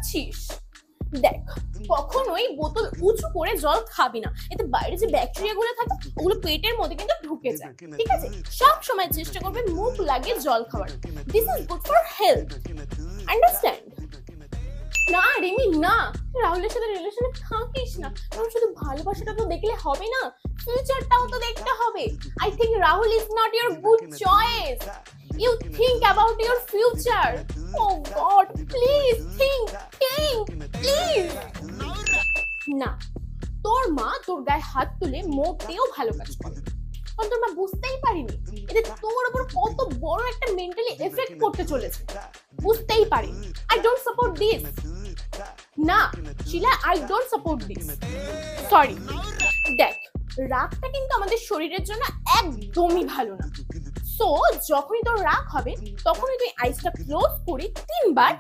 করছিস? দেখ, কখনোই বোতল উঁচু করে জল খাবি না, এতে বাইরে যে ব্যাকটেরিয়া গুলো থাকে ওগুলো পেটের মধ্যে কিন্তু ঢুকে যায়। ঠিক আছে, সব সময় চেষ্টা করবে মুখ লাগিয়ে জল খাওয়ার। This is good for health, understand? না রিমি না, রাহুলের সাথে রিলেশনে থাকিস না। কারণ শুধু ভালোবাসাটা তো দেখলে হবে না, ফিউচারটাও তো দেখতে হবে। I think Rahul is not your good choice. You think about your future. Oh God, please think, please. না, তোর মা তোর গায়ে হাত তুলে মোটেও ভালো কাজ করে, কারণ তোর মা বুঝতেই পারিনি এতে তোর উপর কত বড় একটা মেন্টালি এফেক্ট করতে চলেছে। বুঝতেই পারিনি। I don't support this. না Shila, I don't support this. Sorry. দেখ, রাগটা কিন্তু আমাদের শরীরের জন্য একদমই ভালো না। সো যখনই তোর রাগ হবে তখনই তুই আইসটা ক্লোজ করে 3 বার